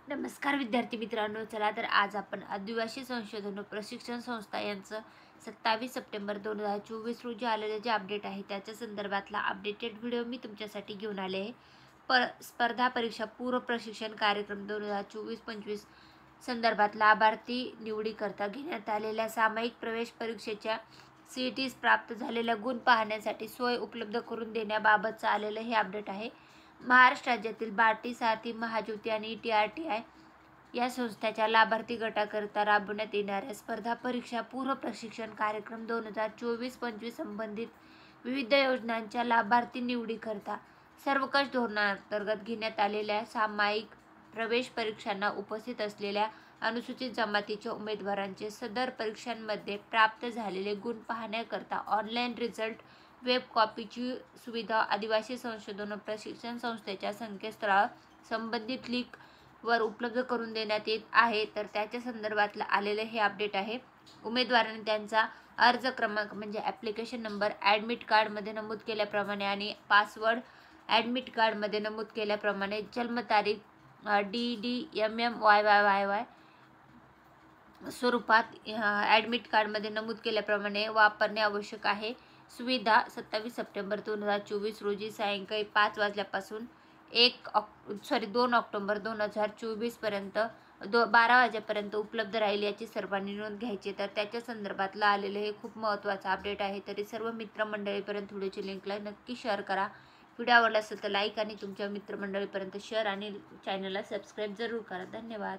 नमस्कार विद्यार्थी मित्रांनो, चला तर आज आपण आदिवासी संशोधन व प्रशिक्षण संस्था यांचं 27 सप्टेंबर 2024 रोजी आलेलं जे अपडेट आहे त्याच्या संदर्भातला अपडेटेड व्हिडिओ मी तुमच्यासाठी घेऊन आले आहे. स्पर्धा परीक्षा पूर्व प्रशिक्षण कार्यक्रम 2024-25 संदर्भात लाभार्थी निवडीकरता घेण्यात आलेल्या सामायिक प्रवेश परीक्षेच्या CETs प्राप्त झालेल्या गुण पाहण्यासाठी सोय उपलब्ध करून देण्याबाबतचं आलेलं हे अपडेट आहे. महाराष्ट्र राज्यातील बार्टी, सारथी, महाज्योती आणि TRTI या संस्थांच्या लाभार्थी गटाकरिता राबवण्यात येणाऱ्या स्पर्धा परीक्षा पूर्व प्रशिक्षण कार्यक्रम 2024-25 संबंधित विविध योजनांच्या लाभार्थी निवडीकरता सर्वंकष धोरणांतर्गत घेण्यात आलेल्या सामायिक प्रवेश परीक्षांना उपस्थित असलेल्या अनुसूचित जमातीच्या उमेदवारांचे सदर परीक्षांमध्ये प्राप्त झालेले गुण पाहण्याकरता ऑनलाईन रिझल्ट वेब कॉपीची सुविधा आदिवासी संशोधन व प्रशिक्षण संस्थेच्या संकेतस्थळावर संबंधित लिंक वर उपलब्ध करून देण्यात येत आहे. तर त्याच्या संदर्भातलं आलेलं हे अपडेट आहे. उमेदवारांनी त्यांचा अर्ज क्रमांक म्हणजे ॲप्लिकेशन नंबर ॲडमिट कार्डमध्ये नमूद केल्याप्रमाणे आणि पासवर्ड ॲडमिट कार्डमध्ये नमूद केल्याप्रमाणे जन्मतारीख DDMMYYYY स्वरूपात ॲडमिट कार्डमध्ये नमूद केल्याप्रमाणे वापरणे आवश्यक आहे. सुविधा 27 सप्टेंबर 2024 रोजी सायंकाळी 5 वाजल्यापासून 2 ऑक्टोबर 2024 पर्यंत 12 वाजेपर्यंत उपलब्ध राहील याची सर्वांनी नोंद घ्यायची. तर त्याच्या संदर्भातलं आलेलं हे खूप महत्त्वाचं अपडेट आहे. तरी सर्व मित्रमंडळीपर्यंत व्हिडिओची लिंकला नक्की शेअर करा. व्हिडिओ आवडला असेल तर लाईक आणि तुमच्या मित्रमंडळीपर्यंत शेअर आणि चॅनलला सबस्क्राईब जरूर करा. धन्यवाद.